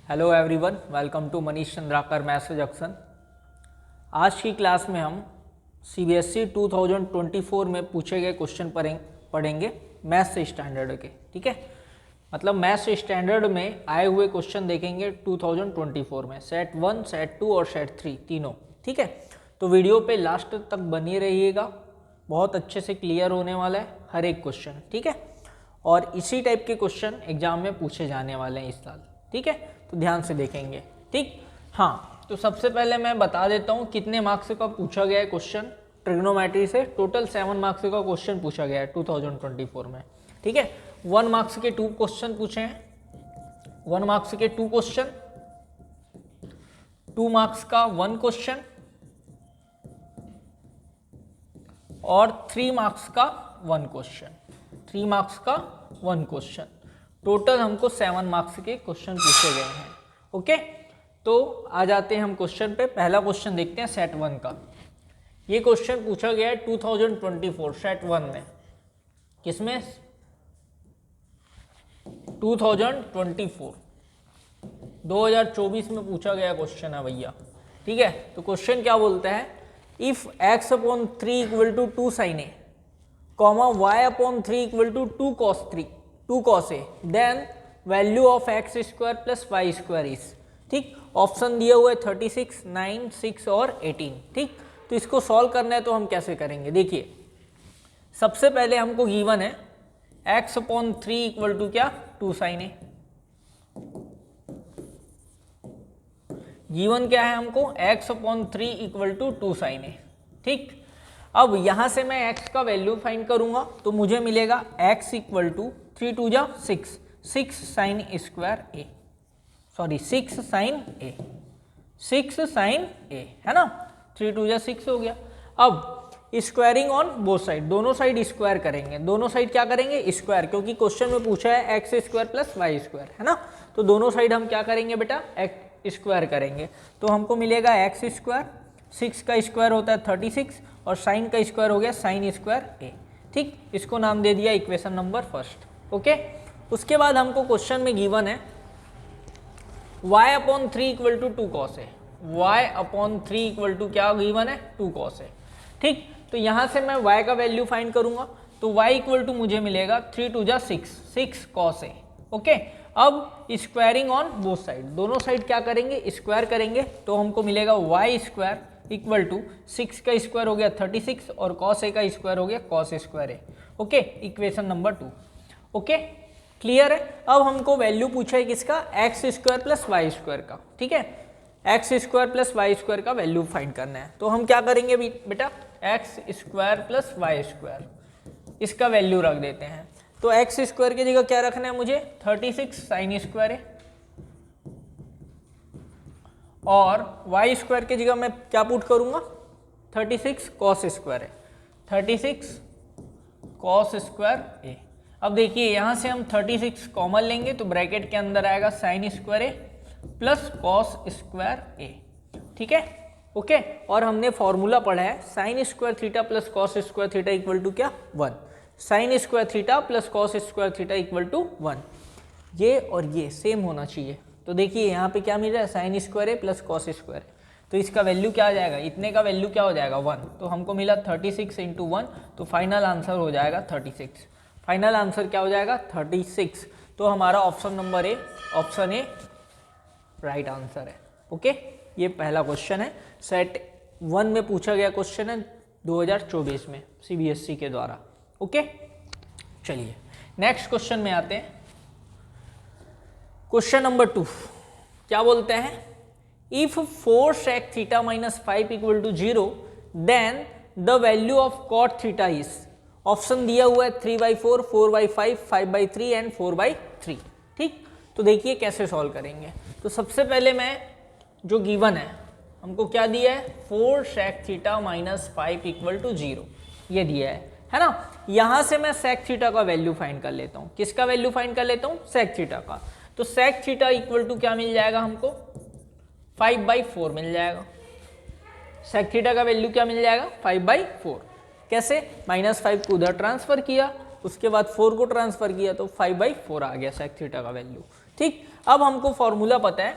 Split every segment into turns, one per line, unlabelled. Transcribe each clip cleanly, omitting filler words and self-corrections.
Hello everyone, welcome to Manish Chandrakar maths junction. आज की class में हम सीबीएसई 2024 में पूछे गए क्वेश्चन पढ़ेंगे मैथ्स स्टैंडर्ड के। ठीक है, मतलब मैथ्स स्टैंडर्ड में आए हुए क्वेश्चन देखेंगे 2024 में, सेट 1, सेट 2 और सेट 3 तीनों। ठीक है, तो वीडियो पे लास्ट तक बनी रहिएगा, बहुत अच्छे से क्लियर होने वाला है हर एक क्वेश्चन। ठीक है, और इसी टाइप के क्वेश्चन एग्जाम में पूछे जाने वाले हैं इस साल। ठीक है, तो ध्यान से देखेंगे। ठीक, हाँ, तो सबसे पहले मैं बता देता हूँ कितने मार्क्स का पूछा गया है क्वेश्चन। ट्रिग्नोमेट्री से टोटल 7 मार्क्स का क्वेश्चन पूछा गया है 2024 में। ठीक है, 1 मार्क्स के 2 क्वेश्चन पूछे हैं, 1 मार्क्स के 2 क्वेश्चन, 2 मार्क्स का 1 क्वेश्चन और 3 मार्क्स का 1 क्वेश्चन, 3 मार्क्स का 1 क्वेश्चन। टोटल हमको 7 मार्क्स के क्वेश्चन पूछे गए हैं। ओके, तो आ जाते हैं हम क्वेश्चन पे। पहला क्वेश्चन देखते हैं सेट 1 का। ये क्वेश्चन पूछा गया है 2024 सेट 1 में। किसमें? 2024 में पूछा गया क्वेश्चन है भैया। ठीक है, तो क्वेश्चन क्या बोलता है, if x/3 equal to 2 sin a, y/3 equal to 2 cos a, then value of x square plus Y square is. ठीक, ऑप्शन दिया हुआ है 36, 9, 6 और 18। ठीक, तो इसको सॉल्व करना है तो हम कैसे करेंगे, देखिए। सबसे पहले हमको गिवन है x/3 इक्वल टू क्या, 2 sin a। गिवन क्या है हमको, x/3 equal to 2 sin a। ठीक, अब यहां से मैं x का वैल्यू फाइंड करूंगा तो मुझे मिलेगा x इक्वल टू 3 2 जा 6 sin square a, sorry 6 sin a, 6 sin a है ना। 3 2 जा 6 हो गया। अब स्क्वायरिंग ऑन बोथ साइड, दोनों साइड स्क्वायर करेंगे। दोनों साइड क्या करेंगे, स्क्वायर, क्योंकि क्वेश्चन में पूछा है x square plus Y square है ना। तो दोनों साइड हम क्या करेंगे बेटा, स्क्वायर करेंगे। तो हमको मिलेगा एक्स स्क्वायर, 6 का स्क्वायर होता है 36 और साइन का स्क्वायर हो गया साइन स्क्वायर ए। ठीक, इसको नाम दे दिया इक्वेशन नंबर फर्स्ट। ओके, उसके बाद हमको क्वेश्चन में गिवन है y/3 equal to 2 cos a, y/3 equal to क्या गिवन है, 2 cos a। ठीक, तो यहां से मैं y का वैल्यू फाइंड करूंगा तो y इक्वल टू मुझे मिलेगा 3 2 जा 6 cos a। ओके, अब स्क्वायरिंग ऑन बोथ साइड, दोनों साइड क्या करेंगे, स्क्वायर करेंगे। तो हमको मिलेगा y स्क्वायर इक्वल टू 6 का स्क्वायर हो गया 36 और cos a का स्क्वायर हो गया cos square a। Okay, equation number 2। Okay, clear है। अब हमको वैल्यू पूछा है किसका, x square plus Y square का। ठीक है, x square plus Y square का वैल्यू फाइंड करना है। तो हम क्या करेंगे बेटा, x square plus Y square, इसका वैल्यू रख देते हैं। तो एक्स स्क्वायर की जगह क्या रखना है मुझे, 36 साइन स्क्वायर है, और वाई स्क्वायर की जगह मैं क्या पुट करूंगा, 36 कॉस स्क्वायर है, 36 कॉस स्क्वायर ए। अब देखिए यहां से हम 36 कॉमन लेंगे तो ब्रैकेट के अंदर आएगा sine square a plus cos square ए। ठीक है, ओके, और हमने फॉर्मूला पढ़ा है sine square theta plus cos square theta equal to क्या, 1। Sine square theta plus cos square theta equal to 1। ये और ये सेम होना चाहिए। तो देखिए यहाँ पे क्या मिल रहा है, sine square a plus cos square है, तो इसका वैल्यू क्या आ जाएगा, इतने का वैल्यू क्या हो जाएगा, 1। तो हमको मिला 36 इंटू 1, तो फाइनल आंसर हो जाएगा 36। फाइनल आंसर क्या हो जाएगा, 36। तो हमारा option number A, option A right answer है। ओके, ये पहला क्वेश्चन है, सेट 1 में पूछा गया क्वेश्चन है 2024 में सीबीएसई के द्वारा। ओके, चलिए नेक्स्ट क्वेश्चन में आते हैं। क्वेश्चन नंबर 2 क्या बोलते हैं, if 4 sec theta minus 5 equal to 0 then the value of cot theta is. Option दिया हुआ है 3/4, 4/5, 5/3 एंड 4/3। ठीक, तो देखिए कैसे सॉल्व करेंगे। तो सबसे पहले मैं जो गिवन है हमको क्या दिया है, 4 sec theta minus 5 equal to 0, ये दिया है ना। यहां से मैं sec थीटा का वैल्यू फाइंड कर लेता हूं। किसका वैल्यू फाइंड कर लेता हूं, sec थीटा का। तो sec थीटा इक्वल टू क्या मिल जाएगा हमको, 5/4 मिल जाएगा। sec थीटा का वैल्यू क्या मिल जाएगा, 5/4। कैसे, -5 को उधर ट्रांसफर किया उसके बाद 4 को ट्रांसफर किया तो 5/4 आ गया सेक थीटा का वैल्यू। ठीक, अब हमको फॉर्मूला पता है,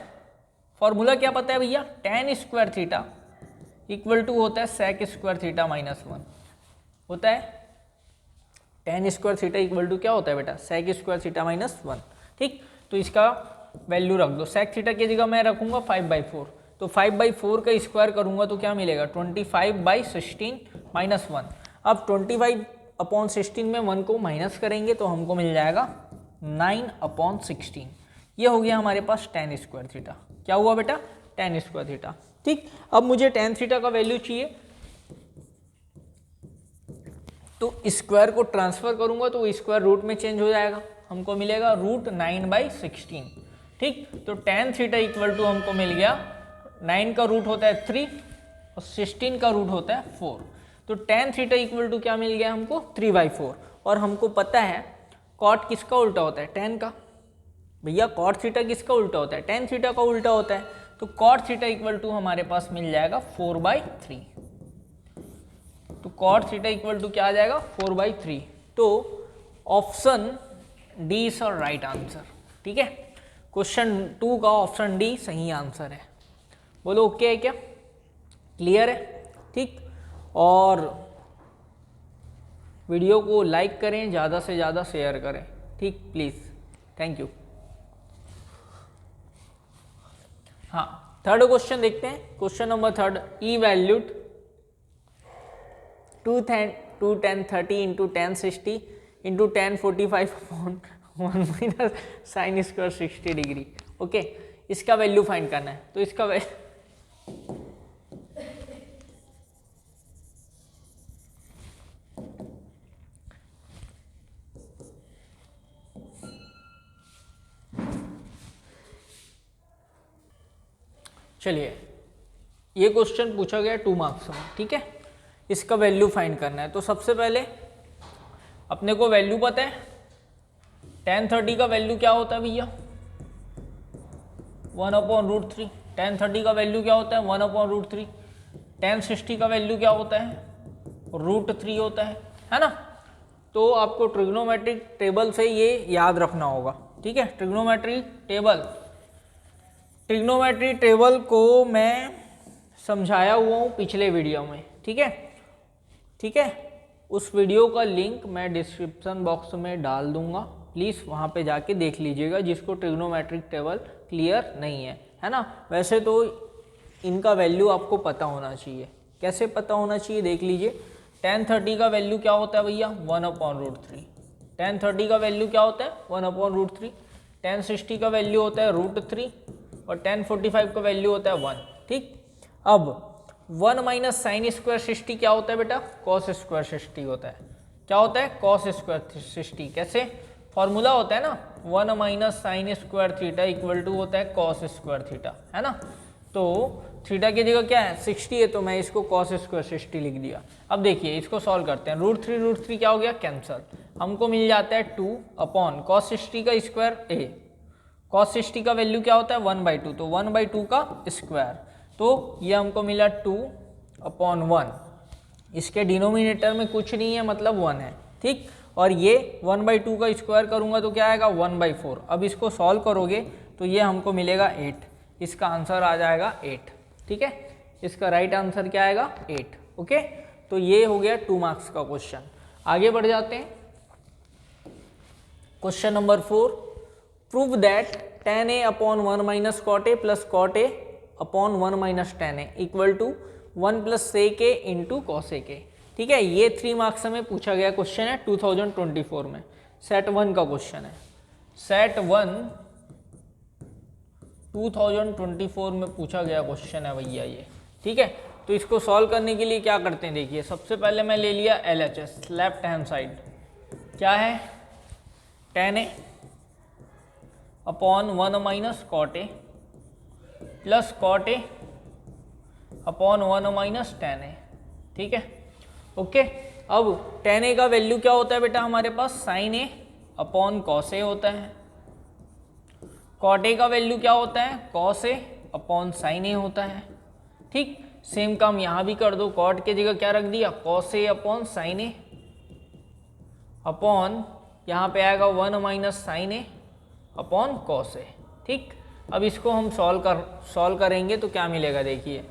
फॉर्मूला क्या पता है भैया, tan square theta equal to होता है सेक स्क्वायर थीटा -1 होता है। tan square theta equal to क्या होता है बेटा, सेक स्क्वायर थीटा -1। ठीक, तो इसका वैल्यू रख दो, सेक थीटा की जगह मैं रखूंगा 5/4, तो 5/4 का स्क्वायर करूंगा तो क्या मिलेगा 25/16 -1। अब 25/16 में 1 को माइनस करेंगे तो हमको मिल जाएगा 9/16। ये हो गया हमारे पास tan स्क्वायर थीटा। क्या हुआ बेटा, tan स्क्वायर थीटा। ठीक, अब मुझे tan थीटा का वैल्यू चाहिए, तो स्क्वायर को ट्रांसफर करूंगा तो स्क्वायर रूट में चेंज हो जाएगा, हमको मिलेगा √9/16। ठीक, तो tan थीटा इक्वल टू हमको मिल गया, 9 का रूट होता है 3 और 16 का रूट होता है 4, तो tan थीटा इक्वल टू क्या मिल गया हमको 3/4। और हमको पता है कॉट किसका उल्टा होता है, tan का। भैया कॉट थीटा किसका उल्टा होता है, tan थीटा का उल्टा होता है, तो कॉट थीटा इक्वल टू हमारे पास मिल जाएगा 4/3। तो कॉट थीटा इक्वल टू क्या आ जाएगा 4/3। तो ऑप्शन डी इज और राइट आंसर। ठीक है, क्वेश्चन 2 का ऑप्शन डी सही आंसर है। बोलो ओके है क्या, क्लियर है। ठीक, और वीडियो को लाइक करें, ज़्यादा से ज़्यादा शेयर करें। ठीक, प्लीज़, थैंक यू। हाँ, थर्ड क्वेश्चन देखते हैं। Question number 3, evaluate 2 tan 30 into tan 60 into tan 45/1 minus sine square 60 degree. Okay, इसका वैल्यू फाइंड करना है, तो इसका चलिए, ये क्वेश्चन पूछा गया 2 मार्क्स में। ठीक है, इसका वैल्यू फाइंड करना है। तो सबसे पहले अपने को वैल्यू पता है, tan 30 का वैल्यू क्या होता है भैया 1/√3। tan 30 का वैल्यू क्या होता है 1/√3। tan 60 का वैल्यू क्या होता है √3 होता है ना। तो आपको ट्रिग्नोमेट्रिक टेबल से ये याद रखना होगा। ठीक है, ट्रिग्नोमेट्री टेबल को मैं समझाया हुआ हूँ पिछले वीडियो में। ठीक है, उस वीडियो का लिंक मैं डिस्क्रिप्शन बॉक्स में डाल दूंगा, प्लीज़ वहाँ पे जाके देख लीजिएगा जिसको ट्रिग्नोमेट्रिक टेबल क्लियर नहीं है ना। वैसे तो इनका वैल्यू आपको पता होना चाहिए। कैसे पता होना चाहिए देख लीजिए। tan 30 का वैल्यू क्या होता है भैया 1/√3। tan 30 का वैल्यू क्या होता है 1/√3। tan 60 का वैल्यू होता है √3 और tan 45 का वैल्यू होता है 1। ठीक, अब 1 माइनस साइन स्क्वायर 60 क्या होता है बेटा कॉस स्क्वायर 60 होता है। क्या होता है कॉस स्क्वायर 60। कैसे, फॉर्मूला होता है ना 1 minus sine square theta equal to होता है कॉस स्क्वायर थीटा, है ना। तो थीटा की जगह क्या है 60 है, तो मैं इसको कॉस स्क्वायर 60 लिख दिया। अब देखिए इसको सॉल्व करते हैं। √3 क्या हो गया कैंसल, हमको मिल जाता है 2 अपॉन कॉस 60 का स्क्वायर ए। कॉस 60 का वैल्यू क्या होता है 1/2, तो 1/2 का स्क्वायर, तो ये हमको मिला 2/1। इसके डिनोमिनेटर में कुछ नहीं है मतलब 1 है। ठीक, और ये 1/2 का स्क्वायर करूंगा तो क्या आएगा 1/4। अब इसको सॉल्व करोगे तो ये हमको मिलेगा 8। इसका आंसर आ जाएगा 8। ठीक है, इसका राइट आंसर क्या आएगा 8। ओके, तो ये हो गया 2 मार्क्स का क्वेश्चन। आगे बढ़ जाते हैं। Question number 4, prove that tan a upon 1 minus cot A plus cot A upon 1 minus tan a equal to 1 plus sec a into cos A के। ठीक है, ये 3 मार्क्स में पूछा गया क्वेश्चन है 2024 में, सेट 1 का क्वेश्चन है। सेट 1 2024 में पूछा गया क्वेश्चन है भैया ये। ठीक है, तो इसको सॉल्व करने के लिए क्या करते हैं देखिए, सबसे पहले मैं ले लिया LHS लेफ्ट हैंड साइड। क्या है tan a upon 1 minus cot A plus cot A upon 1 minus tan a। ठीक है, ओके। अब tan a का वैल्यू क्या होता है बेटा हमारे पास sign A upon cos A होता है। कॉट ए का वैल्यू क्या होता है कॉस ए अपॉन साइन ए होता है। ठीक, सेम काम यहाँ भी कर दो, कॉट की जगह क्या रख दिया cos A upon sine A upon यहाँ पे आएगा 1 minus sign A upon cos A. ठीक, अब इसको हम सॉल्व करेंगे तो क्या मिलेगा, देखिए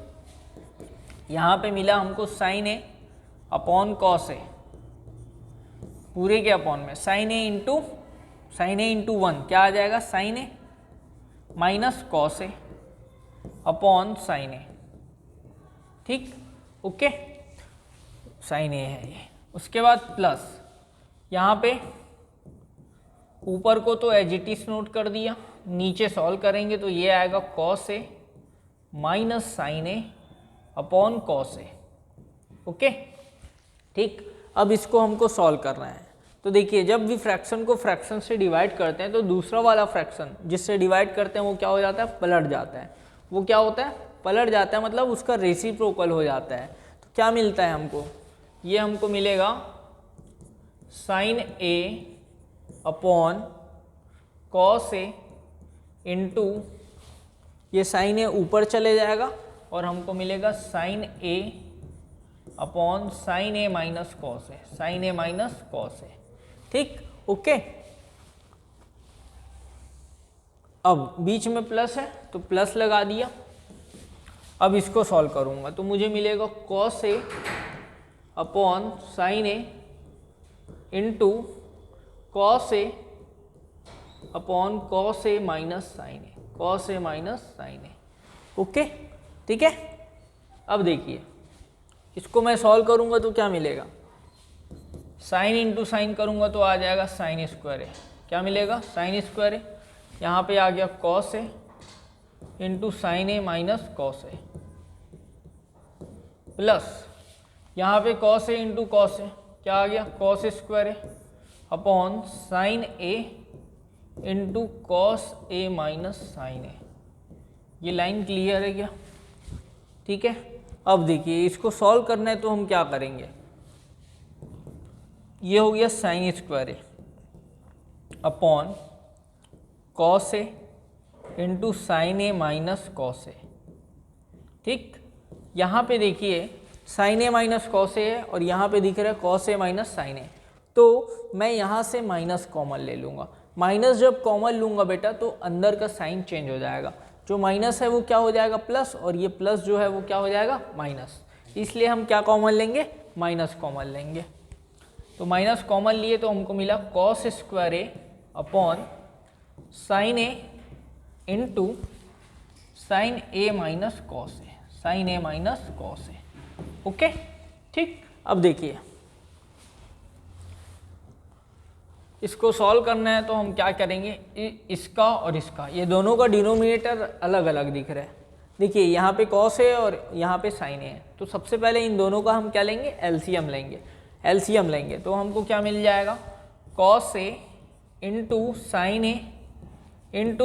यहाँ पे मिला हमको sign A upon cos A, पूरे के अपॉन में साइन ए इंटू 1 क्या आ जाएगा, sign A minus cos A upon sine ए। ठीक, ओके, साइन ए है ये। उसके बाद प्लस यहाँ पे ऊपर को तो एज इट इज नोट कर दिया, नीचे सॉल्व करेंगे तो ये आएगा cos A minus sign A upon cos A. Okay, ठीक, अब इसको हमको सॉल्व करना है। तो देखिए जब भी फ्रैक्शन को फ्रैक्शन से डिवाइड करते हैं तो दूसरा वाला फ्रैक्शन जिससे डिवाइड करते हैं वो क्या हो जाता है, पलट जाता है। वो क्या होता है, पलट जाता है, मतलब उसका रेसिप्रोकल हो जाता है। तो क्या मिलता है हमको, ये हमको मिलेगा sign A upon cos A into, ये साइन ए ऊपर चले जाएगा और हमको मिलेगा sign A upon sine A minus cos A, sign A minus cos A. ठीक, ओके, अब बीच में प्लस है तो प्लस लगा दिया। अब इसको सॉल्व करूंगा तो मुझे मिलेगा cos A upon sine A into cos A upon cos A minus sign A, cos A minus sign A. Okay, ठीक है। अब देखिए इसको मैं सॉल्व करूंगा तो क्या मिलेगा, साइन इंटू साइन करूंगा तो आ जाएगा साइन स्क्वायर ए, क्या मिलेगा, साइन स्क्वायर ए। यहाँ पे आ गया cos A into sine A minus cos A, plus यहाँ पे कॉस ए इंटू कॉस ए क्या आ गया, कॉस स्क्वायर ए अपॉन साइन ए इंटू कॉस ए माइनस साइन ए। ये लाइन क्लियर है क्या, ठीक है। अब देखिए इसको सॉल्व करना है तो हम क्या करेंगे, ये हो गया sign square A upon cos A into sine A minus cos A. ठीक, यहाँ पे देखिए sign A minus cos A है और यहाँ पे दिख रहा है cos A minus sign A, तो मैं यहाँ से माइनस कॉमन ले लूँगा। माइनस जब कॉमन लूँगा बेटा तो अंदर का साइन चेंज हो जाएगा, जो माइनस है वो क्या हो जाएगा प्लस, और ये प्लस जो है वो क्या हो जाएगा माइनस। इसलिए हम क्या कॉमन लेंगे, माइनस कॉमन लेंगे। तो माइनस कॉमन लिए तो हमको मिला cos square A upon sine A into sine A minus cos A, sign A minus cos A. Okay, ठीक। अब देखिए इसको सॉल्व करना है तो हम क्या करेंगे, इसका और इसका, ये दोनों का डिनोमिनेटर अलग अलग दिख रहा है। देखिए यहाँ पे कॉस है और यहाँ पे साइन है, तो सबसे पहले इन दोनों का हम क्या लेंगे, एलसीएम लेंगे। एलसीएम लेंगे तो हमको क्या मिल जाएगा, cos A into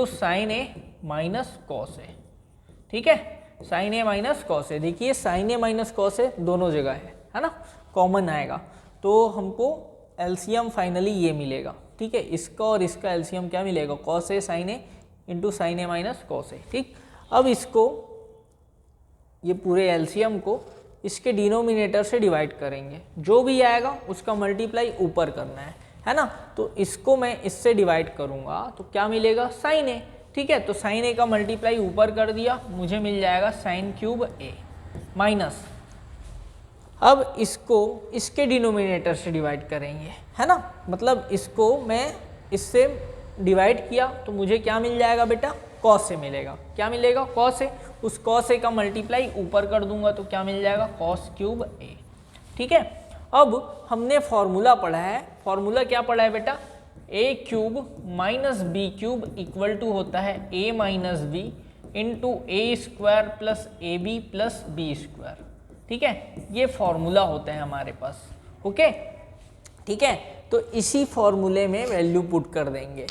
sine A minus cos A. ठीक है, sign A minus cos A. देखिए sign A minus cos A दोनों जगह है ना, कॉमन आएगा तो हमको एलसीएम फाइनली ये मिलेगा। ठीक है, इसका और इसका एलसीएम क्या मिलेगा, cos A sign A into sine A minus cos A. ठीक, अब इसको ये पूरे एलसीएम को इसके डिनोमिनेटर से डिवाइड करेंगे, जो भी आएगा उसका मल्टीप्लाई ऊपर करना है ना। तो इसको मैं इससे डिवाइड करूँगा तो क्या मिलेगा, साइन ए। ठीक है, तो साइन ए का मल्टीप्लाई ऊपर कर दिया, मुझे मिल जाएगा साइन क्यूब ए माइनस, अब इसको इसके डिनोमिनेटर से डिवाइड करेंगे, है ना। मतलब इसको मैं इससे डिवाइड किया तो मुझे क्या मिल जाएगा बेटा, कॉस ए मिलेगा। क्या मिलेगा, कॉस ए। उस कॉस ए का मल्टीप्लाई ऊपर कर दूंगा तो क्या मिल जाएगा, कॉस क्यूब ए। ठीक है, अब हमने फॉर्मूला पढ़ा है। फॉर्मूला क्या पढ़ा है बेटा, A cube minus B cube equal to होता है A minus B into A square plus A B plus B square. ठीक है, ये फॉर्मूला होता है हमारे पास। ओके, ठीक है, तो इसी फॉर्मूले में वैल्यू पुट कर देंगे।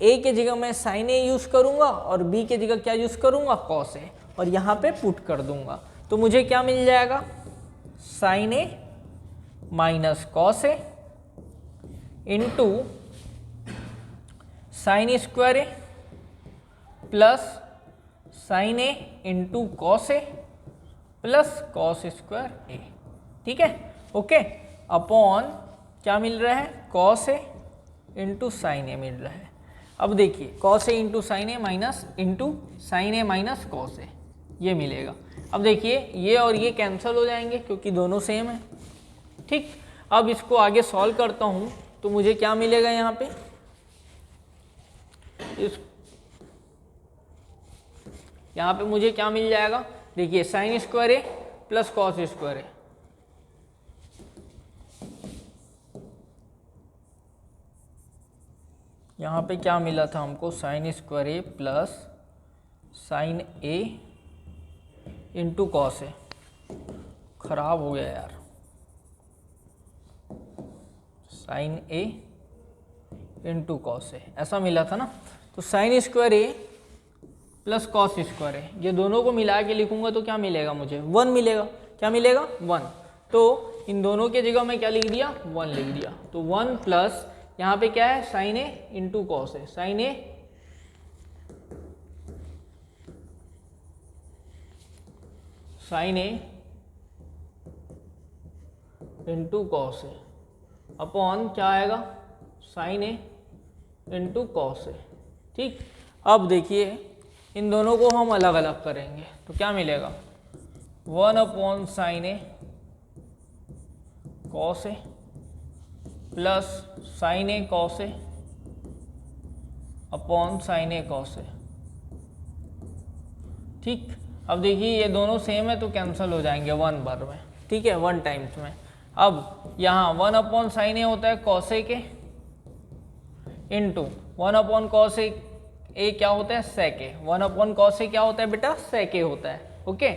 ए के जगह मैं साइन ए यूज़ करूँगा और बी के जगह क्या यूज़ करूँगा, कॉस ए, और यहाँ पे पुट कर दूँगा तो मुझे क्या मिल जाएगा, sign A minus cos A into sine square a plus sign A into cos A plus cos square ए। ठीक है, ओके, अपॉन क्या मिल रहा है, कॉस ए इंटू साइन ए मिल रहा है। अब देखिए cos A into sine A minus into sine A minus cos A, ये मिलेगा। अब देखिए ये और ये कैंसिल हो जाएंगे क्योंकि दोनों सेम है। ठीक, अब इसको आगे सॉल्व करता हूँ तो मुझे क्या मिलेगा यहाँ पे, यहाँ पे मुझे क्या मिल जाएगा, देखिए sign square a plus cos square ए, यहाँ पे क्या मिला था हमको, sign square a plus sign A into cos ए, खराब हो गया यार, साइन ए इंटू कॉस ए ऐसा मिला था ना। तो sign square a plus cos square ए, ये दोनों को मिला के लिखूंगा तो क्या मिलेगा मुझे, 1 मिलेगा। क्या मिलेगा, 1। तो इन दोनों के जगह मैं क्या लिख दिया, 1 लिख दिया। तो 1 प्लस यहाँ पे क्या है, साइन ए इंटू कॉस ए, साइन ए इंटू कॉस ए अपॉन क्या आएगा, साइन ए इंटू कॉस ए। ठीक, अब देखिए इन दोनों को हम अलग अलग करेंगे तो क्या मिलेगा, 1 upon sine A cos A plus sign A cos A upon sine A cos A. ठीक, अब देखिए ये दोनों सेम है तो कैंसिल हो जाएंगे 1 बार में, ठीक है, 1 टाइम्स में। अब यहाँ 1 अपॉन साइन ए होता है कॉस ए के इंटू 1 अपॉन कॉस ए क्या होता है, सेक ए। 1 अपॉन कॉस ए क्या होता है बेटा, सेक ए होता है। ओके,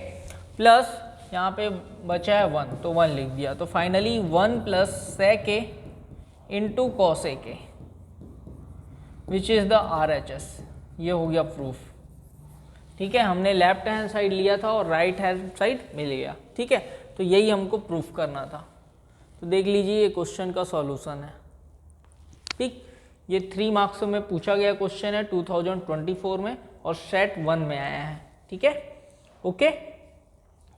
प्लस यहाँ पे बचा है 1 तो 1 लिख दिया। तो finally 1 plus sec A into cos A के विच इज़ द RHS, ये हो गया प्रूफ। ठीक है, हमने लेफ्ट हैंड साइड लिया था और राइट हैंड साइड मिल गया। ठीक है, तो यही हमको प्रूफ करना था। तो देख लीजिए ये क्वेश्चन का सॉल्यूशन है। ठीक, ये 3 मार्क्स में पूछा गया क्वेश्चन है 2024 में और सेट 1 में आया है। ठीक है, ओके,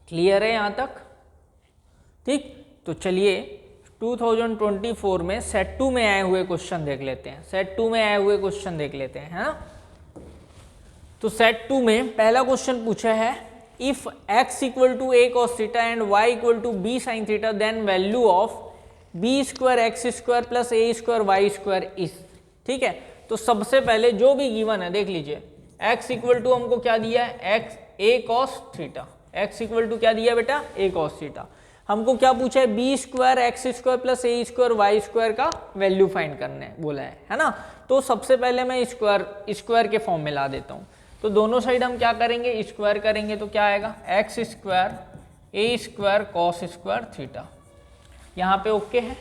क्लियर है यहाँ तक। ठीक, तो चलिए 2024 में सेट 2 में आए हुए क्वेश्चन देख लेते हैं। सेट 2 में आए हुए क्वेश्चन देख लेते हैं, है ना। तो सेट 2 में पहला क्वेश्चन पूछा है, if x equal to a cos theta and y equal to b sin theta then value of b square x square plus a square y square is. ठीक है, तो सबसे पहले जो भी गिवन है देख लीजिए, x इक्वल टू हमको क्या दिया है, a cos theta, x equal to क्या दिया बेटा, a cos थीटा। हमको क्या पूछा है, B square x square plus A square Y square का वैल्यू फाइंड करने बोला है ना। तो सबसे पहले मैं स्क्वायर के फॉर्म में ला देता हूँ। तो दोनों साइड हम क्या करेंगे, स्क्वायर करेंगे तो क्या आएगा, x square a square cos square theta. यहाँ पे ओके है।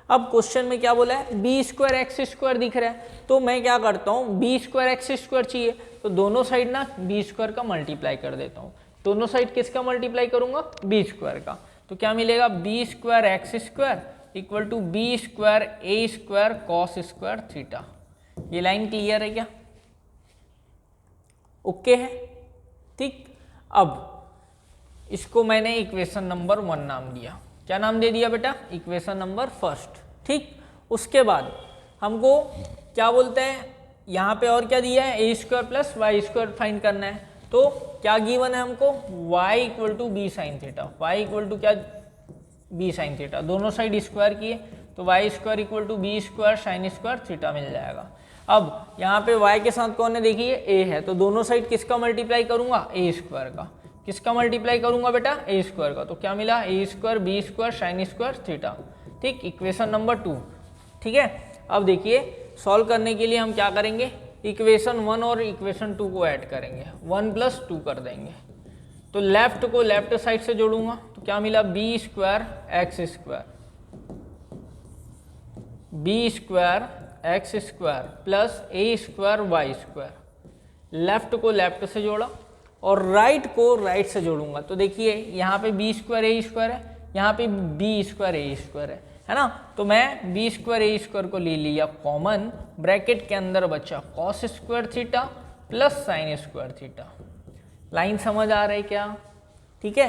अब क्वेश्चन में क्या बोला है, बी स्क्वायर एक्स स्क्वायर दिख रहा है, तो मैं क्या करता हूँ, बी स्क्वायर एक्स स्क्वायर चाहिए तो दोनों साइड ना बी स्क्वायर का मल्टीप्लाई कर देता हूँ। दोनों साइड किसका मल्टीप्लाई करूंगा, बी स्क्वायर का। तो क्या मिलेगा, b square x square equal to B square a square cos square theta. ये लाइन क्लियर है क्या, ओके है। ठीक, अब इसको मैंने इक्वेशन नंबर 1 नाम दिया। क्या नाम दे दिया बेटा, इक्वेशन नंबर फर्स्ट। ठीक, उसके बाद हमको क्या बोलते हैं, यहाँ पे और क्या दिया है, A square plus Y square find करना है। तो क्या गिवन है हमको, y equal to B sine theta, y equal to क्या, बी साइन थीटा। दोनों साइड स्क्वायर किए तो y square equal to B square sine square theta मिल जाएगा। अब यहाँ पे y के साथ कौन है, देखिए a है, तो दोनों साइड किसका मल्टीप्लाई करूंगा, a स्क्वायर का। किसका मल्टीप्लाई करूंगा बेटा, a स्क्वायर का। तो क्या मिला, a square B square sine square theta. ठीक, इक्वेशन नंबर 2। ठीक है, अब देखिए सॉल्व करने के लिए हम क्या करेंगे, इक्वेशन 1 और इक्वेशन 2 को ऐड करेंगे, 1 प्लस 2 कर देंगे। तो लेफ्ट को लेफ्ट साइड से जोड़ूंगा तो क्या मिला, B square x square, B square x square plus A square Y square. Left को लेफ्ट से जोड़ा और राइट को राइट से जोड़ूंगा। तो देखिए यहाँ पे बी स्क्वायर ए स्क्वायर है, यहाँ पे बी स्क्वायर ए स्क्वायर है ना। तो मैं बी स्क्वायर ए स्क्वायर को ले लिया कॉमन, ब्रैकेट के अंदर बचा cos square theta plus sign square theta. Line समझ आ रही है क्या, ठीक है।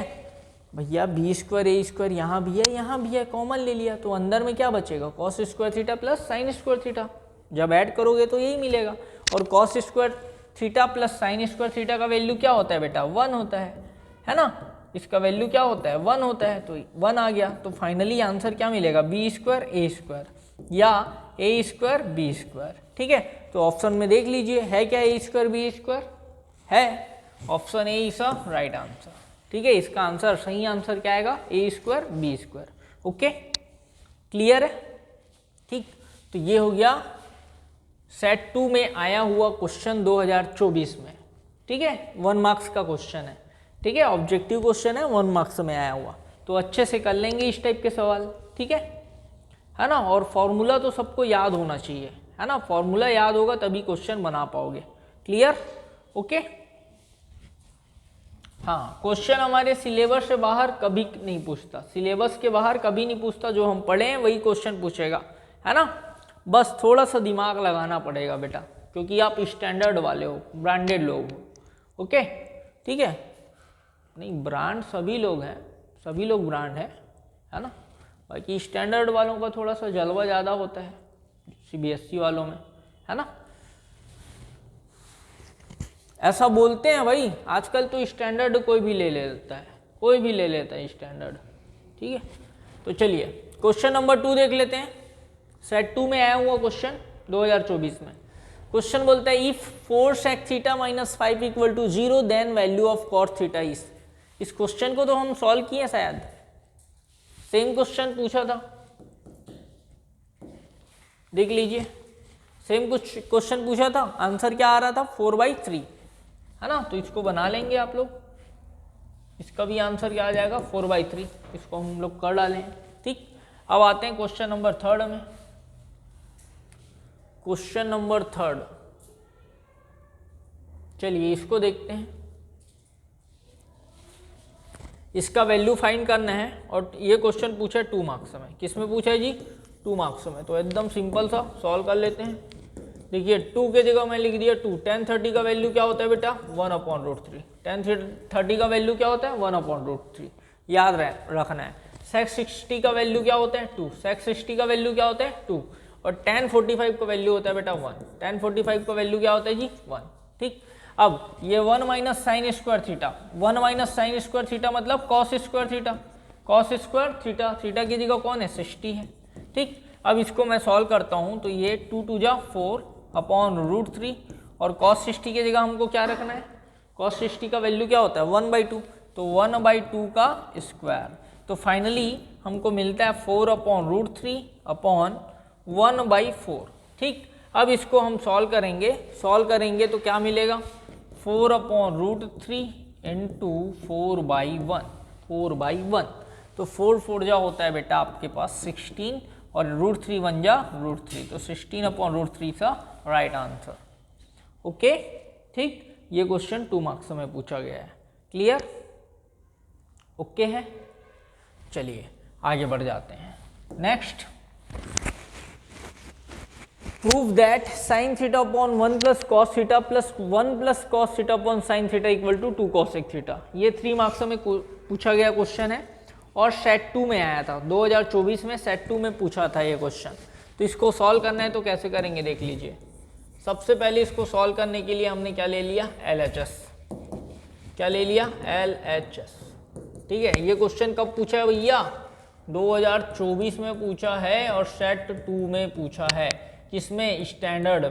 भैया बी स्क्वायर ए स्क्वायर यहाँ भी है यहाँ भी है, कॉमन ले लिया तो अंदर में क्या बचेगा, cos square theta plus sign square theta. जब ऐड करोगे तो यही मिलेगा। और cos square theta plus sign square theta का वैल्यू क्या होता है बेटा, 1 होता है ना। इसका वैल्यू क्या होता है, 1 होता है, तो 1 आ गया। तो फाइनली आंसर क्या मिलेगा, बी स्क्वायर ए स्क्वायर या ए स्क्वायर बी स्क्वायर। ठीक है, तो ऑप्शन में देख लीजिए है क्या ए स्क्वायर बी स्क्वायर है, option A is a right answer. ठीक है, इसका आंसर सही आंसर क्या आएगा, A square B square. Okay, clear है। ठीक, तो ये हो गया सेट 2 में आया हुआ क्वेश्चन 2024 में। ठीक है, 1 मार्क्स का क्वेश्चन है। ठीक है, ऑब्जेक्टिव क्वेश्चन है, 1 मार्क्स में आया हुआ, तो अच्छे से कर लेंगे इस टाइप के सवाल। ठीक है ना। और फॉर्मूला तो सबको याद होना चाहिए, है ना। फॉर्मूला याद होगा तभी क्वेश्चन बना पाओगे। Clear, okay. हाँ, क्वेश्चन हमारे सिलेबस से बाहर कभी नहीं पूछता, सिलेबस के बाहर कभी नहीं पूछता। जो हम पढ़े हैं वही क्वेश्चन पूछेगा, है ना। बस थोड़ा सा दिमाग लगाना पड़ेगा बेटा, क्योंकि आप स्टैंडर्ड वाले हो, ब्रांडेड लोग हो। ओके, ठीक है। नहीं, ब्रांड सभी लोग हैं, सभी लोग ब्रांड है ना। बाकी स्टैंडर्ड वालों का थोड़ा सा जलवा ज़्यादा होता है, सीबीएसई वालों में, है ना। ऐसा बोलते हैं भाई, आजकल तो स्टैंडर्ड कोई भी ले लेता है, कोई भी ले लेता है स्टैंडर्ड। ठीक है, तो चलिए क्वेश्चन नंबर 2 देख लेते हैं। सेट 2 में आया हुआ क्वेश्चन 2024 में। क्वेश्चन बोलता है if 4 sec theta minus 5 equal to 0 then value of cos theta is. इस क्वेश्चन को तो हम सॉल्व किए शायद, सेम क्वेश्चन पूछा था, देख लीजिए। सेम कुछ क्वेश्चन पूछा था, आंसर क्या आ रहा था, 4/3, है ना। तो इसको बना लेंगे आप लोग, इसका भी आंसर क्या आ जाएगा, 4/3। इसको हम लोग कर डालें। ठीक, अब आते हैं क्वेश्चन नंबर 3 में। क्वेश्चन नंबर 3, चलिए इसको देखते हैं। इसका वैल्यू फाइंड करना है और ये क्वेश्चन पूछा है 2 मार्क्स में। किस में पूछा है जी, 2 मार्क्स में। तो एकदम सिंपल सा सॉल्व कर लेते हैं। देखिए 2 के जगह मैं लिख दिया 2। tan 30 का वैल्यू क्या होता है बेटा, 1/√3। tan 30 का वैल्यू क्या होता है, 1/√3, याद रखना है। sec 60 का वैल्यू क्या होता है, 2। sec 60 का वैल्यू क्या होता है, 2। और tan 45 का वैल्यू होता है बेटा 1। tan 45 का वैल्यू क्या होता है जी, 1। ठीक, अब ये 1 minus sine square theta, 1 minus sine square theta मतलब cos square theta. Cos square theta, theta की जगह कौन है, 60 है। ठीक, अब इसको मैं सॉल्व करता हूँ तो ये 2 2 जा 4/√3 और cos 60 की जगह हमको क्या रखना है, cos 60 का वैल्यू क्या होता है, 1/2, तो 1/2 का स्क्वायर। तो फाइनली हमको मिलता है 4/√3 अपॉन 1/4। ठीक, अब इसको हम सॉल्व करेंगे तो क्या मिलेगा, 4/√3 इंटू 4/1। तो 4 4 जा होता है बेटा आपके पास 16 और √3 1 जा √3, तो 16/√3 का राइट आंसर। ओके, ठीक, ये क्वेश्चन 2 मार्क्स में पूछा गया है। क्लियर, ओके है। चलिए आगे बढ़ जाते हैं। Next, prove that sine theta upon 1 plus cos theta plus 1 plus cos theta upon sine theta equal to 2 cosec theta. ये 3 मार्क्स में पूछा गया क्वेश्चन है और सेट 2 में आया था 2024 में, सेट 2 में पूछा था ये क्वेश्चन। तो इसको सॉल्व करना है तो कैसे करेंगे देख लीजिए। सबसे पहले इसको सॉल्व करने के लिए हमने क्या ले लिया, LHS। क्या ले लिया, LHS। ठीक है, ये क्वेश्चन कब पूछा है भैया, 2024 में पूछा है और सेट 2 में पूछा है। किसमें, स्टैंडर्ड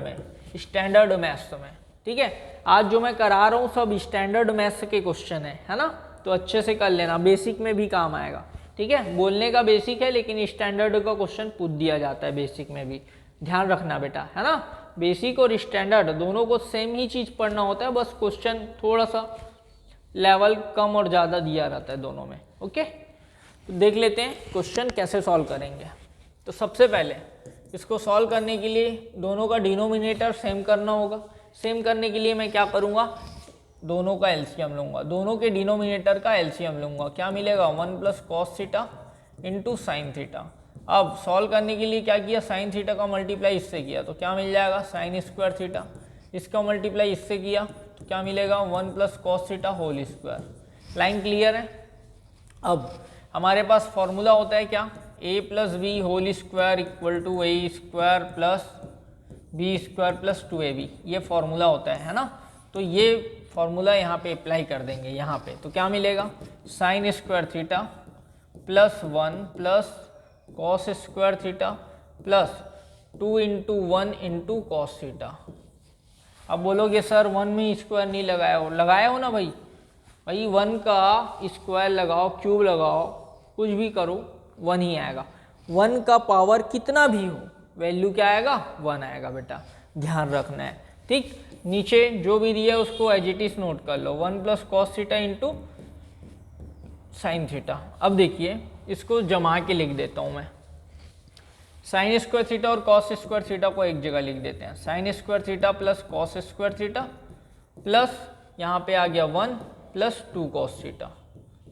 मैथ्स में। ठीक है, आज जो मैं करा रहा हूँ सब स्टैंडर्ड मैथ्स के क्वेश्चन है ना। तो अच्छे से कर लेना, बेसिक में भी काम आएगा। ठीक है, बोलने का बेसिक है लेकिन स्टैंडर्ड का क्वेश्चन पूछ दिया जाता है बेसिक में भी, ध्यान रखना बेटा, है ना। बेसिक और स्टैंडर्ड दोनों को सेम ही चीज़ पढ़ना होता है, बस क्वेश्चन थोड़ा सा लेवल कम और ज़्यादा दिया रहता है दोनों में। ओके, तो देख लेते हैं क्वेश्चन कैसे सॉल्व करेंगे। तो सबसे पहले इसको सॉल्व करने के लिए दोनों का डिनोमिनेटर सेम करना होगा। सेम करने के लिए मैं क्या करूँगा, दोनों का एलसीएम लूँगा, दोनों के डिनोमिनेटर का एलसीएम लूँगा। क्या मिलेगा, 1 plus cos theta into sine theta. अब सॉल्व करने के लिए क्या किया, साइन थीटा का मल्टीप्लाई इससे किया तो क्या मिल जाएगा, साइन स्क्वायर थीटा। इसका मल्टीप्लाई इससे किया तो क्या मिलेगा, 1 plus cos theta whole square. Line clear है। अब हमारे पास फॉर्मूला होता है क्या, a plus b whole square equal to a square plus B square plus 2ab, ये फॉर्मूला होता है ना। तो ये फॉर्मूला यहाँ पे अप्लाई कर देंगे यहाँ पे, तो क्या मिलेगा, sign square theta plus 1 plus cos square theta plus 2 into 1 into cos theta. अब बोलोगे सर 1 में स्क्वायर नहीं लगाया हो ना भाई 1 का स्क्वायर लगाओ, क्यूब लगाओ, कुछ भी करो 1 ही आएगा। 1 का पावर कितना भी हो वैल्यू क्या आएगा, 1 आएगा बेटा, ध्यान रखना है। ठीक, नीचे जो भी दिया है उसको एज इट इज नोट कर लो, 1 plus cos theta into sine theta. अब देखिए इसको जमा के लिख देता हूँ मैं, साइन स्क्वायर थीटा और कॉस स्क्वायर थीटा को एक जगह लिख देते हैं, sign square theta plus cos square theta plus यहाँ पे आ गया 1 प्लस 2 कॉस थीटा,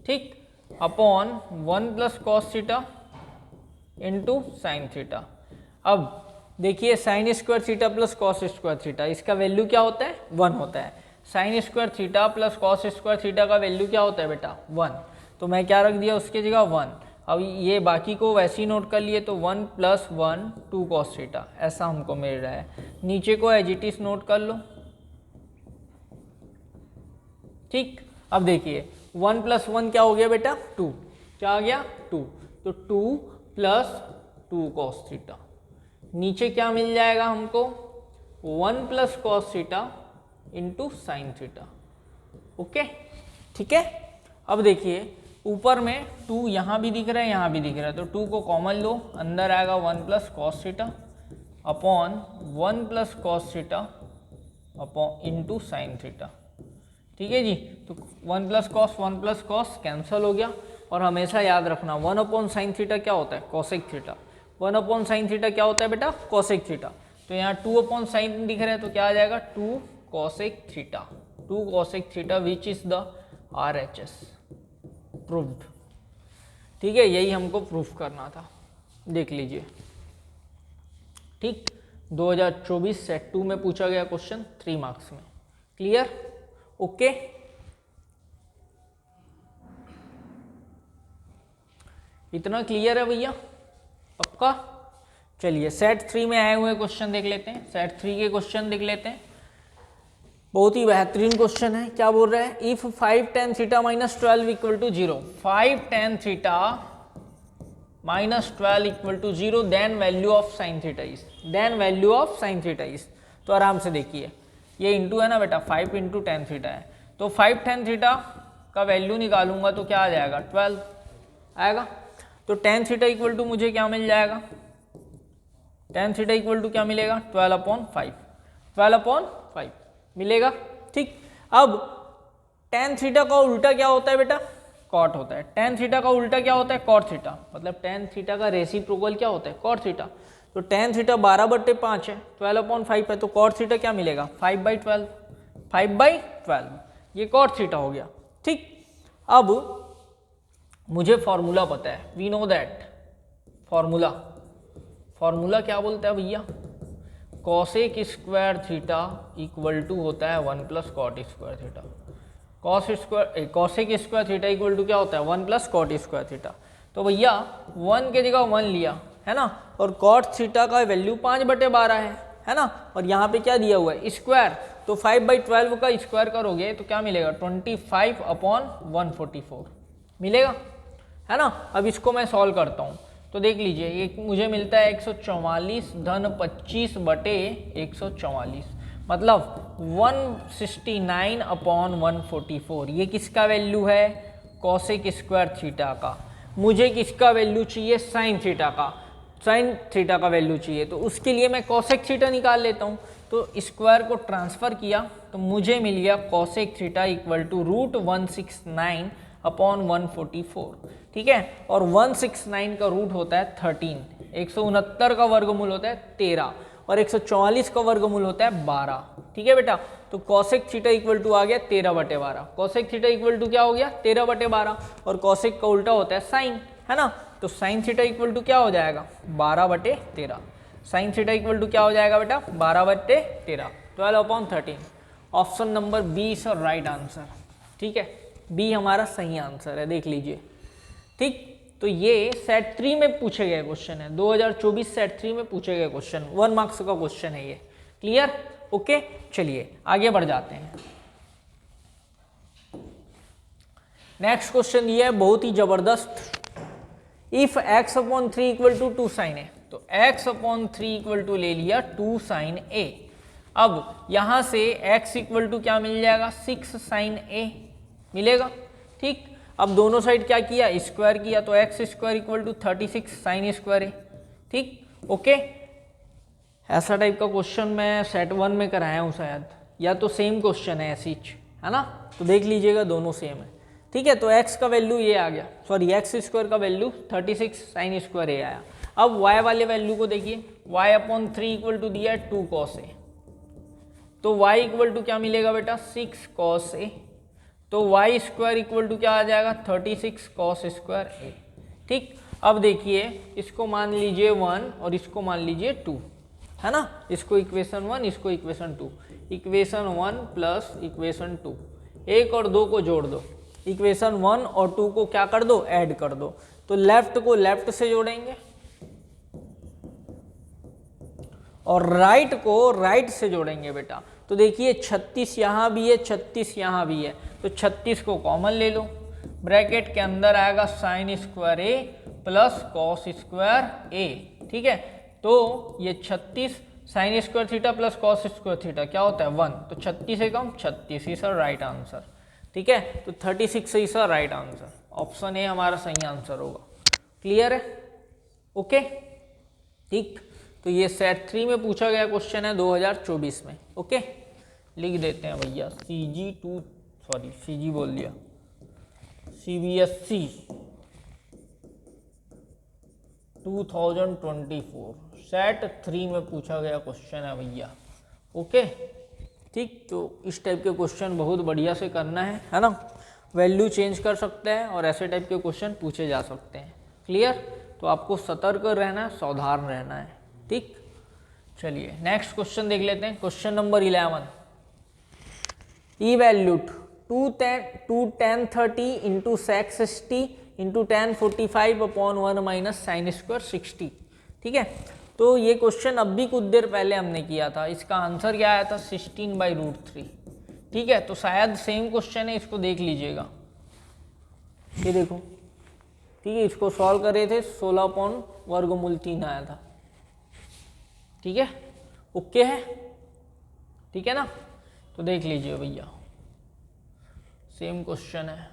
ठीक, upon 1 plus cos theta into sine theta. अब देखिए sign square theta plus cos square theta, इसका वैल्यू क्या होता है, 1 होता है। Sine square theta plus cos square theta का वैल्यू क्या होता है बेटा, 1, तो मैं क्या रख दिया उसकी जगह 1। अब ये बाकी को वैसे ही नोट कर लिए, तो 1 प्लस 1 2 कॉस थीटा ऐसा हमको मिल रहा है। नीचे को एज इट इज नोट कर लो, ठीक। अब देखिए 1 प्लस 1 क्या हो गया बेटा, 2, क्या आ गया 2, तो 2 प्लस 2 कॉस थीटा। नीचे क्या मिल जाएगा हमको, 1 plus cos theta into sine theta, okay, ठीक है। अब देखिए ऊपर में 2 यहाँ भी दिख रहा है, यहाँ भी दिख रहा है, तो 2 को कॉमन लो, अंदर आएगा 1 plus cos theta upon 1 plus cos theta upon into sine theta, ठीक है जी। तो 1 प्लस कॉस कैंसिल हो गया, और हमेशा याद रखना 1 अपॉन साइन थीटा क्या होता है, cosec theta. 1 upon sine theta क्या होता है बेटा, कॉसेक थीटा। तो यहाँ 2 अपॉन साइन दिख रहा है, तो क्या आ जाएगा 2 cosec theta, 2 cosec theta which is the RHS, proved, ठीक है। यही हमको प्रूफ करना था, देख लीजिए, ठीक। 2024 सेट 2 में पूछा गया क्वेश्चन 3 मार्क्स में, क्लियर, ओके। इतना क्लियर है भैया, पक्का। चलिए सेट 3 में आए हुए क्वेश्चन देख लेते हैं, सेट 3 के क्वेश्चन देख लेते हैं। बहुत ही बेहतरीन क्वेश्चन है, क्या बोल रहा है, if 5 tan theta minus 12 equal to 0, 5 tan theta minus 12 equal to 0, then value of sine theta is, then value of sine theta is. तो आराम से देखिए, ये इंटू है ना बेटा, 5 इंटू tan थीटा है, तो 5 tan थीटा का वैल्यू निकालूंगा तो क्या आ जाएगा, 12 आएगा। तो tan थीटा इक्वल टू मुझे क्या मिल जाएगा, tan थीटा इक्वल टू क्या मिलेगा, 12 अपॉन 5, 12 अपॉन 5 मिलेगा, ठीक। अब tan थीटा का उल्टा क्या होता है बेटा, कॉट होता है। tan थीटा का उल्टा क्या होता है, कॉट थीटा, मतलब tan थीटा का रेसिप्रोकल क्या होता है, कॉट थीटा। तो tan थीटा 12/5 है, 12 अपॉन 5 है, तो कॉट थीटा क्या मिलेगा, 5/12, 5/12, ये कॉट थीटा हो गया, ठीक। अब मुझे फॉर्मूला पता है, वी नो दैट फॉर्मूला क्या बोलता है भैया, cosec square theta equal to होता है 1 plus cot square theta. Cosec square theta equal to क्या होता है, 1 प्लस कॉट स्क्वायर थीटा। तो भैया 1 के जगह 1 लिया है ना, और कॉट थीटा का वैल्यू 5/12 है ना, और यहाँ पे क्या दिया हुआ है, स्क्वायर, तो 5/12 का स्क्वायर करोगे तो क्या मिलेगा, 25 अपॉन 144 मिलेगा, है ना। अब इसको मैं सॉल्व करता हूँ, तो देख लीजिए, ये मुझे मिलता है 144 धन 25/144, मतलब 169 अपॉन 144। ये किसका वैल्यू है, कॉसेक स्क्वायर थीटा का। मुझे किसका वैल्यू चाहिए, साइन थीटा का, साइन थीटा का वैल्यू चाहिए, तो उसके लिए मैं कॉसेक थीटा निकाल लेता हूँ। तो स्क्वायर को ट्रांसफर किया तो मुझे मिल गया cosec theta equal to √169 upon 144, ठीक है। और 169 का रूट होता है 13, 169 का वर्गमूल होता है 13, और 144 का वर्गमूल होता है 12, ठीक है बेटा। तो कॉसेक थीटा इक्वल टू आ गया 13/12, कॉसेक थीटा इक्वल टू क्या हो गया, 13/12, और कॉसेक का उल्टा होता है साइन, है ना। तो साइन थीटा इक्वल टू क्या हो जाएगा, 12/13, साइन थीटा इक्वल टू क्या हो जाएगा बेटा, 12/13, 12/13। Option number b is right answer, ठीक है, बी हमारा सही आंसर है, देख लीजिए, ठीक, तो ये सेट 3 में पूछे गए क्वेश्चन है, 2024 सेट 3 में पूछे गए क्वेश्चन, 1 मार्क्स का क्वेश्चन है ये। क्लियर? ओके, चलिए आगे बढ़ जाते हैं। नेक्स्ट क्वेश्चन ये है बहुत ही जबरदस्त। If x upon 3 equal to 2 sine A, तो x अपॉन 3 इक्वल टू ले लिया 2 साइन ए। अब यहां से x इक्वल टू क्या मिल जाएगा, 6 साइन ए मिलेगा। ठीक, अब दोनों साइड क्या किया, स्क्वायर किया, तो X square equal to 36 sine square ए। ठीक, ओके, ऐसा टाइप का क्वेश्चन मैं सेट 1 में कराया हूँ शायद, या तो सेम क्वेश्चन है ऐसी, है ना, तो देख लीजिएगा दोनों सेम है। ठीक है, तो x का वैल्यू ये आ गया, सॉरी एक्स स्क्वायर का वैल्यू 36 साइन स्क्वायर ए आया। अब y वाले वैल्यू को देखिए, y अपॉन 3 इक्वल टू दिया है 2 कॉस ए, तो y इक्वल टू क्या मिलेगा बेटा, 6 कॉस ए, तो y स्क्वायर इक्वल टू क्या आ जाएगा, 36 कॉस स्क्वायर ए। ठीक, अब देखिए इसको मान लीजिए 1 और इसको मान लीजिए 2, है ना, इसको इक्वेशन 1, इसको इक्वेशन 2, इक्वेशन 1 प्लस इक्वेशन 2, 1 और 2 को जोड़ दो, इक्वेशन 1 और 2 को क्या कर दो, ऐड कर दो, तो लेफ्ट को लेफ्ट से जोड़ेंगे और राइट को राइट से जोड़ेंगे बेटा। तो देखिए 36 यहाँ भी है, 36 यहाँ भी है, तो 36 को कॉमन ले लो, ब्रैकेट के अंदर आएगा sine square a plus cos square ए। ठीक है, तो ये 36 sine square theta plus cos square theta क्या होता है, 1, तो 36 से कम 36 इज राइट आंसर। ठीक है, तो 36 is right answer, option A हमारा सही आंसर होगा। क्लियर है? ओके, ठीक, तो ये सेट 3 में पूछा गया क्वेश्चन है 2024 में। ओके, लिख देते हैं भैया CG बोल दिया, CBSE 2024 सेट 3 में पूछा गया क्वेश्चन है भैया। ओके, ठीक, तो इस टाइप के क्वेश्चन बहुत बढ़िया से करना है ना, वैल्यू चेंज कर सकते हैं और ऐसे टाइप के क्वेश्चन पूछे जा सकते हैं। क्लियर? तो आपको सतर्क रहना है, सावधान रहना है। ठीक, चलिए नेक्स्ट क्वेश्चन देख लेते हैं। Question number 11, इवैल्यूट 2 tan 30 into sec 60 into tan 45 upon 1 minus sine square 60। ठीक है, तो ये क्वेश्चन अब भी कुछ देर पहले हमने किया था, इसका आंसर क्या आया था, 16/√3। ठीक है, तो शायद सेम क्वेश्चन है, इसको देख लीजिएगा, ये देखो। ठीक है, इसको सॉल्व करे थे, 16/√3 आया था। ठीक है, ओके है, ठीक है ना, तो देख लीजिए भैया, सेम क्वेश्चन है।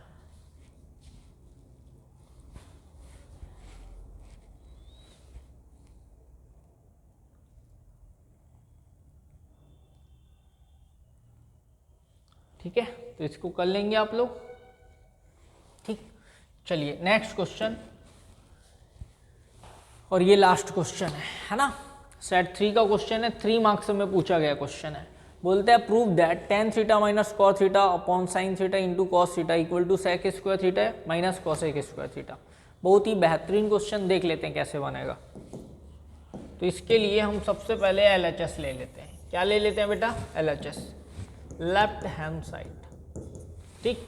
ठीक है, तो इसको कर लेंगे आप लोग। ठीक, चलिए नेक्स्ट क्वेश्चन, और ये लास्ट क्वेश्चन है ना, सेट 3 का क्वेश्चन है, 3 मार्क्स में पूछा गया क्वेश्चन है। बोलते हैं prove that tan theta minus cos theta upon sine theta into cos theta equal to sec square theta minus cosec square theta. बहुत ही बेहतरीन क्वेश्चन, देख लेते हैं कैसे बनेगा। तो इसके लिए हम सबसे पहले LHS ले लेते हैं। क्या ले लेते हैं बेटा, LHS, लेफ्ट हैंड साइड। ठीक,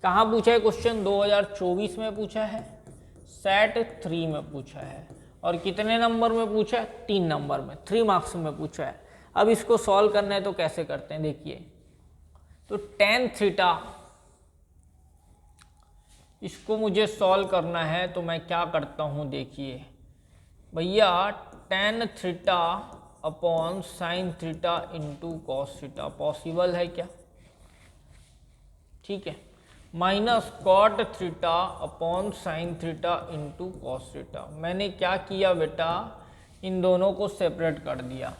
कहाँ पूछा है क्वेश्चन, 2024 में पूछा है, सेट 3 में पूछा है, और कितने नंबर में पूछा है, 3 नंबर में, 3 मार्क्स में पूछा है। अब इसको सॉल्व करना है तो कैसे करते हैं, देखिए, तो tan थीटा, इसको मुझे सॉल्व करना है, तो मैं क्या करता हूं, देखिए भैया, tan theta upon sine theta into cos theta possible है क्या, ठीक है, minus cot theta upon sine theta into cos theta. मैंने क्या किया बेटा, इन दोनों को सेपरेट कर दिया।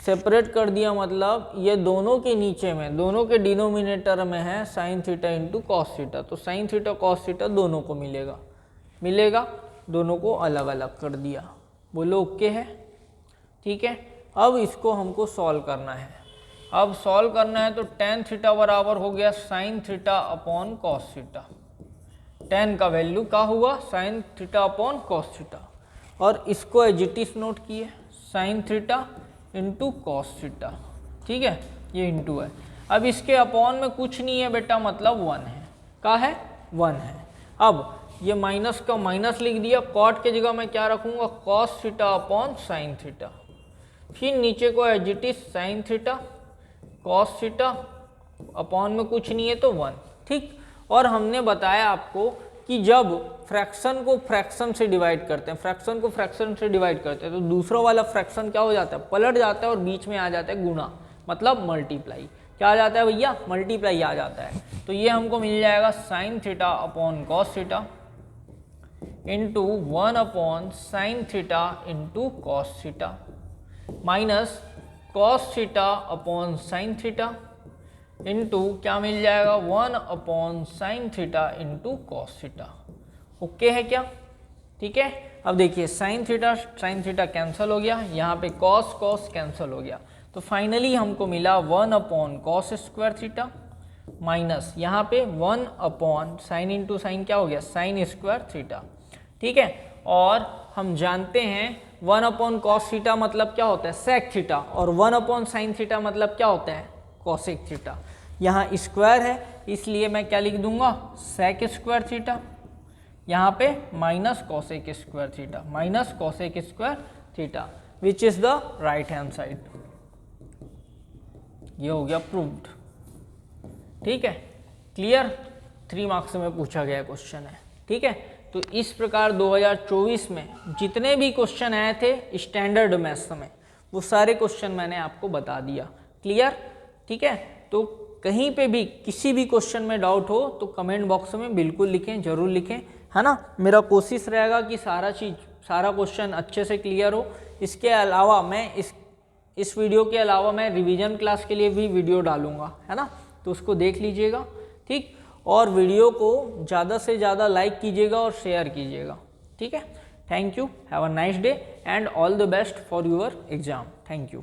सेपरेट कर दिया मतलब ये दोनों के नीचे में, दोनों के डिनोमिनेटर में है sign theta into cos theta, तो साइन थीटा कॉस थीटा दोनों को मिलेगा, दोनों को अलग अलग कर दिया। बोलो ओके है, ठीक है। अब इसको हमको सॉल्व करना है। अब सॉल्व करना है तो tan थीटा बराबर हो गया sign theta upon cos theta. tan का वैल्यू क्या हुआ, sign theta upon cos theta, और इसको एज इट इज नोट किए, sign theta into cos theta, ठीक है, ये इंटू है। अब इसके अपॉन में कुछ नहीं है बेटा, मतलब 1 है, क्या है, 1 है। अब ये माइनस का माइनस लिख दिया, कॉट के जगह मैं क्या रखूँगा, cos theta upon sine theta, फिर नीचे को as it is sine theta cos theta, upon में कुछ नहीं है तो 1, ठीक। और हमने बताया आपको कि जब फ्रैक्शन को फ्रैक्शन से डिवाइड करते हैं, फ्रैक्शन को फ्रैक्शन से डिवाइड करते हैं, तो दूसरा वाला फ्रैक्शन क्या हो जाता है, पलट जाता है और बीच में आ जाता है गुणा, मतलब मल्टीप्लाई। क्या आ जाता है भैया, मल्टीप्लाई आ जाता है। तो ये हमको मिल जाएगा sign theta upon cos theta into 1 upon sine theta into cos theta minus cos theta upon sine theta into क्या मिल जाएगा, 1 upon sine theta into cos theta. Okay है क्या, ठीक है। अब देखिए साइन थीटा कैंसिल हो गया, यहाँ पे कॉस कॉस कैंसिल हो गया, तो फाइनली हमको मिला 1 upon cos square theta minus यहाँ पे 1 अपॉन साइन इंटू साइन क्या हो गया, साइन स्क्वायर थीटा, ठीक है। और हम जानते हैं 1 अपॉन कॉस थीटा मतलब क्या होता है, सेक थीटा, और 1 अपॉन साइन थीटा मतलब क्या होता है, कॉसेक थीटा। यहाँ स्क्वायर है इसलिए मैं क्या लिख दूंगा, सेक स्क्वायर थीटा, यहाँ पे minus cosec square theta, minus cosec square theta which is the right hand side. ये हो गया प्रूव्ड, ठीक है, क्लियर। 3 मार्क्स में पूछा गया क्वेश्चन है, ठीक है। तो इस प्रकार 2024 में जितने भी क्वेश्चन आए थे स्टैंडर्ड मैथ्स में, वो सारे क्वेश्चन मैंने आपको बता दिया, क्लियर, ठीक है। तो कहीं पे भी किसी भी क्वेश्चन में डाउट हो तो कमेंट बॉक्स में बिल्कुल लिखें, जरूर लिखें, है ना। मेरा कोशिश रहेगा कि सारा क्वेश्चन अच्छे से क्लियर हो। इसके अलावा मैं इस वीडियो के अलावा मैं रिवीजन क्लास के लिए भी वीडियो डालूंगा, है ना, तो उसको देख लीजिएगा, ठीक। और वीडियो को ज़्यादा से ज़्यादा लाइक कीजिएगा और शेयर कीजिएगा, ठीक है। Thank you, have a nice day and all the best for your exam. Thank you.